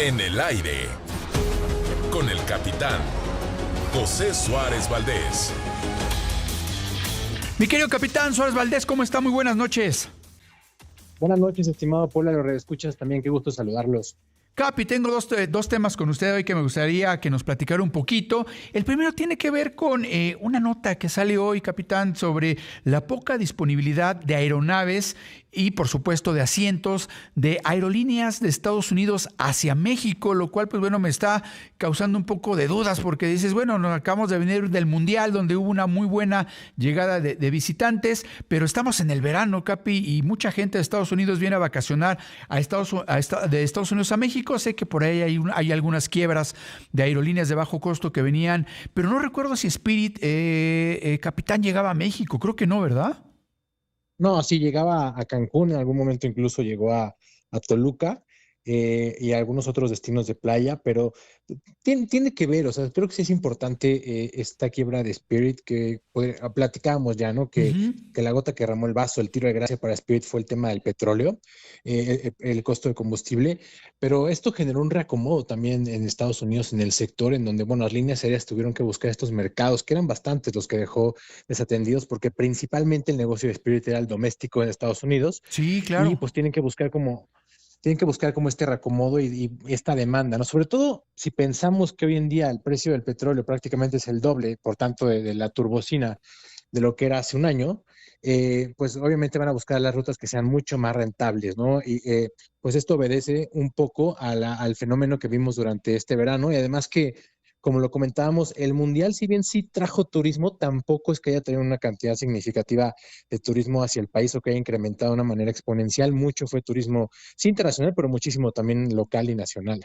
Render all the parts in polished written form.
En el aire, con el capitán José Suárez Valdés. Mi querido capitán Suárez Valdés, ¿cómo está? Muy buenas noches. Buenas noches, estimado Paula, los redescuchas también, qué gusto saludarlos. Capi, tengo dos temas con usted hoy que me gustaría que nos platicara un poquito. El primero tiene que ver con una nota que sale hoy, capitán, sobre la poca disponibilidad de aeronaves y, por supuesto, de asientos de aerolíneas de Estados Unidos hacia México, lo cual, pues bueno, me está causando un poco de dudas porque dices, bueno, nos acabamos de venir del Mundial donde hubo una muy buena llegada de visitantes, pero estamos en el verano, Capi, y mucha gente de Estados Unidos viene a vacacionar de Estados Unidos a México. Sé que por ahí hay algunas quiebras de aerolíneas de bajo costo que venían, pero no recuerdo si Spirit, capitán, llegaba a México. Creo que no, ¿verdad? No, sí, llegaba a Cancún, en algún momento incluso llegó a Toluca y a algunos otros destinos de playa, pero tiene que ver, o sea, creo que sí es importante esta quiebra de Spirit platicábamos ya, ¿no? Uh-huh. Que la gota que derramó el vaso, el tiro de gracia para Spirit fue el tema del petróleo, el costo de combustible, pero esto generó un reacomodo también en Estados Unidos en el sector, en donde, bueno, las líneas aéreas tuvieron que buscar estos mercados, que eran bastantes los que dejó desatendidos, porque principalmente el negocio de Spirit era el doméstico en Estados Unidos, Sí, y claro. pues tienen que buscar como este reacomodo y esta demanda, ¿no? Sobre todo si pensamos que hoy en día el precio del petróleo prácticamente es el doble, por tanto, de la turbocina de lo que era hace un año, pues obviamente van a buscar las rutas que sean mucho más rentables, ¿no? Y pues esto obedece un poco al fenómeno que vimos durante este verano y además que, como lo comentábamos, el Mundial, si bien sí trajo turismo, tampoco es que haya tenido una cantidad significativa de turismo hacia el país o que haya incrementado de una manera exponencial. Mucho fue turismo, sí internacional, pero muchísimo también local y nacional.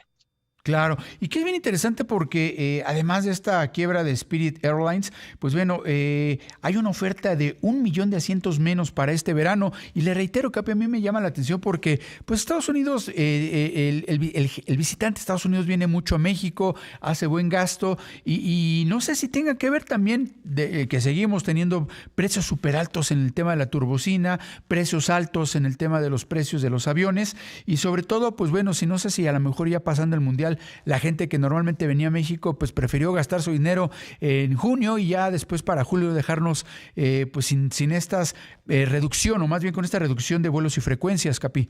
Claro, y que es bien interesante porque además de esta quiebra de Spirit Airlines, pues bueno, hay una oferta de 1 millón de asientos menos para este verano. Y le reitero que a mí me llama la atención porque pues Estados Unidos, el visitante de Estados Unidos viene mucho a México, hace buen gasto y no sé si tenga que ver también que seguimos teniendo precios súper altos en el tema de la turbocina, precios altos en el tema de los precios de los aviones y sobre todo, pues bueno, si no sé si a lo mejor ya pasando el Mundial, la gente que normalmente venía a México pues prefirió gastar su dinero en junio y ya después para julio dejarnos pues sin estas reducción o más bien con esta reducción de vuelos y frecuencias, Capi.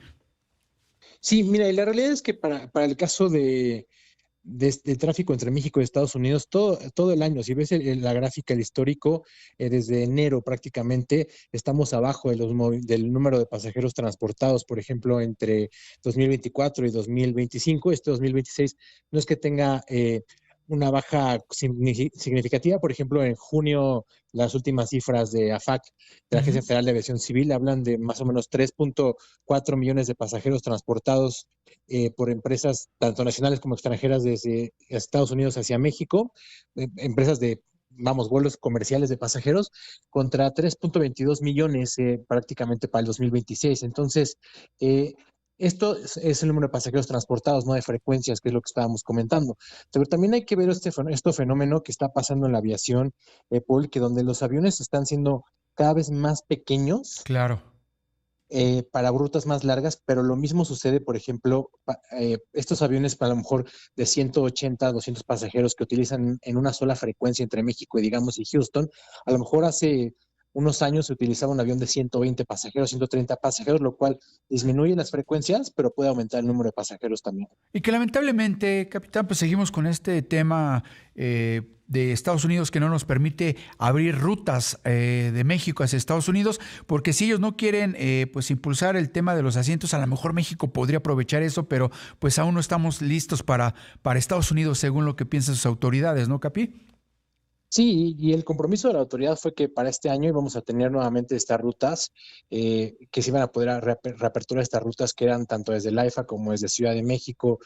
Sí, mira, y la realidad es que para el caso de tráfico entre México y Estados Unidos todo el año. Si ves la gráfica, el histórico, desde enero prácticamente estamos abajo del número de pasajeros transportados, por ejemplo, entre 2024 y 2025. Este 2026 no es que tenga una baja significativa. Por ejemplo, en junio, las últimas cifras de AFAC, de la Agencia Uh-huh. Federal de Aviación Civil, hablan de más o menos 3.4 millones de pasajeros transportados por empresas tanto nacionales como extranjeras desde Estados Unidos hacia México, empresas de, vamos, vuelos comerciales de pasajeros, contra 3.22 millones prácticamente para el 2026. Entonces, esto es el número de pasajeros transportados, no de frecuencias, que es lo que estábamos comentando. Pero también hay que ver este fenómeno que está pasando en la aviación, Paul, que donde los aviones están siendo cada vez más pequeños Claro. para rutas más largas, pero lo mismo sucede, por ejemplo, estos aviones para a lo mejor de 180, 200 pasajeros que utilizan en una sola frecuencia entre México y digamos y Houston, a lo mejor hace unos años se utilizaba un avión de 120 pasajeros, 130 pasajeros, lo cual disminuye las frecuencias, pero puede aumentar el número de pasajeros también. Y que lamentablemente, capitán, pues seguimos con este tema de Estados Unidos que no nos permite abrir rutas de México hacia Estados Unidos, porque si ellos no quieren pues impulsar el tema de los asientos, a lo mejor México podría aprovechar eso, pero pues aún no estamos listos para Estados Unidos según lo que piensan sus autoridades, ¿no, Capi? Sí, y el compromiso de la autoridad fue que para este año íbamos a tener nuevamente estas rutas, que se iban a poder reaperturar estas rutas que eran tanto desde el AIFA como desde Ciudad de México,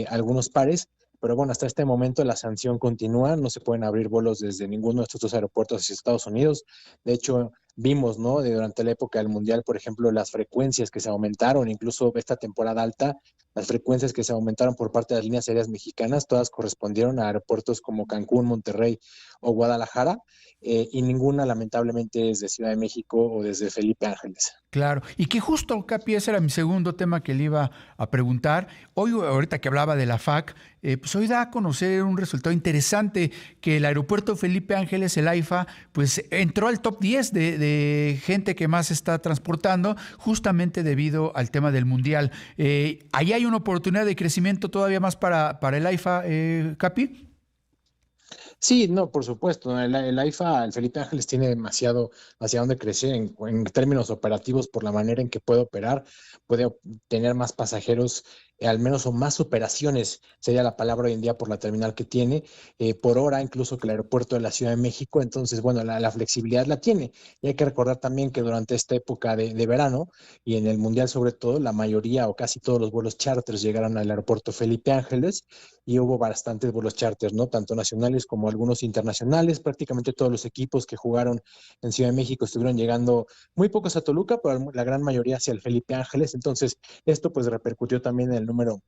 algunos pares, pero bueno, hasta este momento la sanción continúa, no se pueden abrir vuelos desde ninguno de estos dos aeropuertos hacia Estados Unidos. De hecho, vimos, ¿no? Durante la época del Mundial, por ejemplo, las frecuencias que se aumentaron, incluso esta temporada alta, las frecuencias que se aumentaron por parte de las líneas aéreas mexicanas, todas correspondieron a aeropuertos como Cancún, Monterrey o Guadalajara, y ninguna lamentablemente es de Ciudad de México o desde Felipe Ángeles. Claro, y que justo, Capi, ese era mi segundo tema que le iba a preguntar. Hoy, ahorita que hablaba de la FAC, pues hoy da a conocer un resultado interesante, que el aeropuerto Felipe Ángeles, el AIFA, pues entró al top 10 de gente que más está transportando, justamente debido al tema del Mundial. ¿Ahí hay una oportunidad de crecimiento todavía más para el AIFA, Capi? Sí, no, por supuesto, ¿no? El AIFA, el Felipe Ángeles tiene demasiado hacia dónde crecer en términos operativos por la manera en que puede operar, puede tener más pasajeros, al menos o más operaciones, sería la palabra hoy en día por la terminal que tiene, por hora, incluso que el aeropuerto de la Ciudad de México. Entonces, bueno, la flexibilidad la tiene. Y hay que recordar también que durante esta época de verano y en el Mundial sobre todo, la mayoría o casi todos los vuelos charters llegaron al aeropuerto Felipe Ángeles y hubo bastantes vuelos charters, ¿no? Tanto nacionales como algunos internacionales. Prácticamente todos los equipos que jugaron en Ciudad de México estuvieron llegando, muy pocos a Toluca, pero la gran mayoría hacia el Felipe Ángeles. Entonces, esto pues repercutió también en el número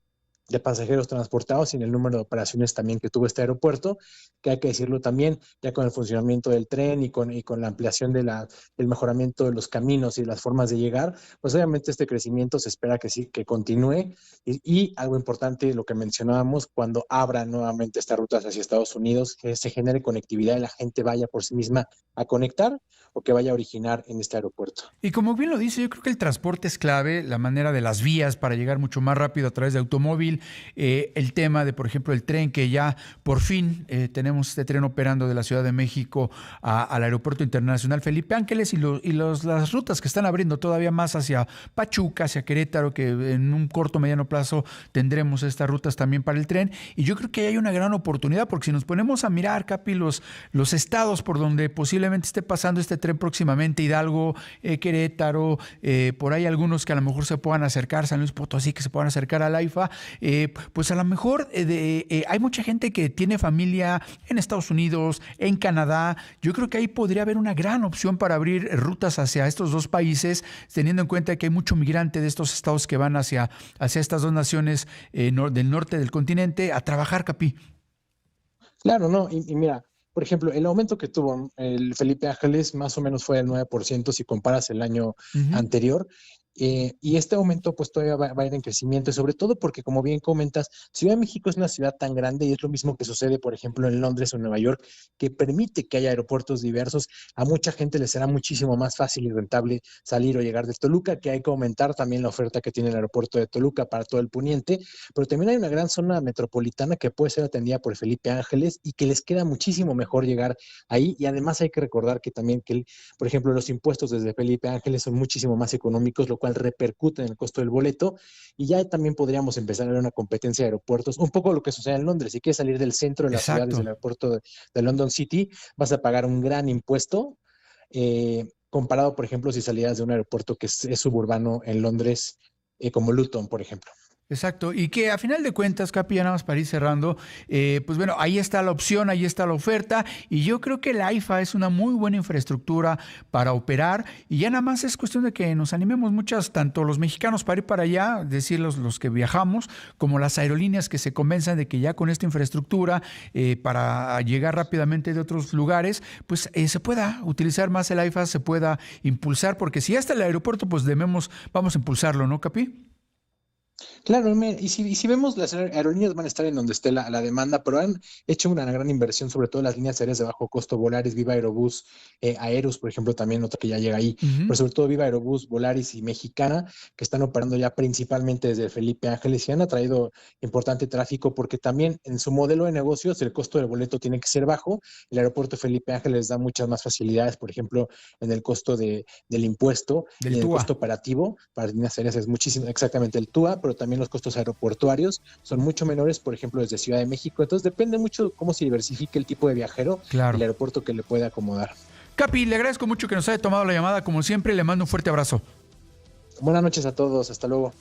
de pasajeros transportados y en el número de operaciones también que tuvo este aeropuerto, que hay que decirlo también, ya con el funcionamiento del tren y con la ampliación del mejoramiento de los caminos y las formas de llegar, pues obviamente este crecimiento se espera que sí, que continúe. Y algo importante, lo que mencionábamos, cuando abran nuevamente estas rutas hacia Estados Unidos, que se genere conectividad y la gente vaya por sí misma a conectar o que vaya a originar en este aeropuerto. Y como bien lo dice, yo creo que el transporte es clave, la manera de las vías para llegar mucho más rápido a través de automóvil, el tema de, por ejemplo, el tren, que ya por fin tenemos este tren operando de la Ciudad de México al Aeropuerto Internacional Felipe Ángeles, y las rutas que están abriendo todavía más hacia Pachuca, hacia Querétaro, que en un corto mediano plazo tendremos estas rutas también para el tren. Y yo creo que hay una gran oportunidad, porque si nos ponemos a mirar, Capi, los estados por donde posiblemente esté pasando este tren próximamente, Hidalgo, Querétaro, por ahí algunos que a lo mejor se puedan acercar, San Luis Potosí, que se puedan acercar al AIFA, pues a lo mejor hay mucha gente que tiene familia en Estados Unidos, en Canadá. Yo creo que ahí podría haber una gran opción para abrir rutas hacia estos dos países, teniendo en cuenta que hay mucho migrante de estos estados que van hacia estas dos naciones del norte del continente a trabajar, Capi. Claro, no, y mira, por ejemplo, el aumento que tuvo el Felipe Ángeles más o menos fue del 9% si comparas el año anterior. Y este aumento pues todavía va a ir en crecimiento, y sobre todo porque, como bien comentas, Ciudad de México es una ciudad tan grande, y es lo mismo que sucede, por ejemplo, en Londres o en Nueva York, que permite que haya aeropuertos diversos. A mucha gente le será muchísimo más fácil y rentable salir o llegar de Toluca, que hay que aumentar también la oferta que tiene el aeropuerto de Toluca para todo el poniente, pero también hay una gran zona metropolitana que puede ser atendida por Felipe Ángeles y que les queda muchísimo mejor llegar ahí. Y además hay que recordar que también por ejemplo, los impuestos desde Felipe Ángeles son muchísimo más económicos, lo cual repercute en el costo del boleto, y ya también podríamos empezar a ver una competencia de aeropuertos, un poco lo que sucede en Londres. Si quieres salir del centro de la ciudad, desde el aeropuerto de London City, vas a pagar un gran impuesto, comparado, por ejemplo, si salieras de un aeropuerto que es suburbano en Londres, como Luton, por ejemplo. Exacto, y que a final de cuentas, Capi, ya nada más para ir cerrando, pues bueno, ahí está la opción, ahí está la oferta, y yo creo que la AIFA es una muy buena infraestructura para operar, y ya nada más es cuestión de que nos animemos muchas, tanto los mexicanos para ir para allá, es decir, los que viajamos, como las aerolíneas que se convenzan de que ya con esta infraestructura, para llegar rápidamente de otros lugares, pues se pueda utilizar más el AIFA, se pueda impulsar, porque si ya está el aeropuerto, pues vamos a impulsarlo, ¿no, Capi? Claro, y si vemos, las aerolíneas van a estar en donde esté la demanda, pero han hecho una gran inversión, sobre todo las líneas aéreas de bajo costo, Volaris, Viva Aerobús, Aerus, por ejemplo, también otra que ya llega ahí, pero sobre todo Viva Aerobús, Volaris y Mexicana, que están operando ya principalmente desde Felipe Ángeles, y han atraído importante tráfico, porque también en su modelo de negocios el costo del boleto tiene que ser bajo. El aeropuerto Felipe Ángeles da muchas más facilidades, por ejemplo, en el costo del impuesto, y en el costo operativo para las líneas aéreas es muchísimo, exactamente el TUA, pero también los costos aeroportuarios son mucho menores, por ejemplo, desde Ciudad de México. Entonces depende mucho cómo se diversifique el tipo de viajero, el aeropuerto que le pueda acomodar. Capi, le agradezco mucho que nos haya tomado la llamada, como siempre, le mando un fuerte abrazo. Buenas noches a todos, hasta luego.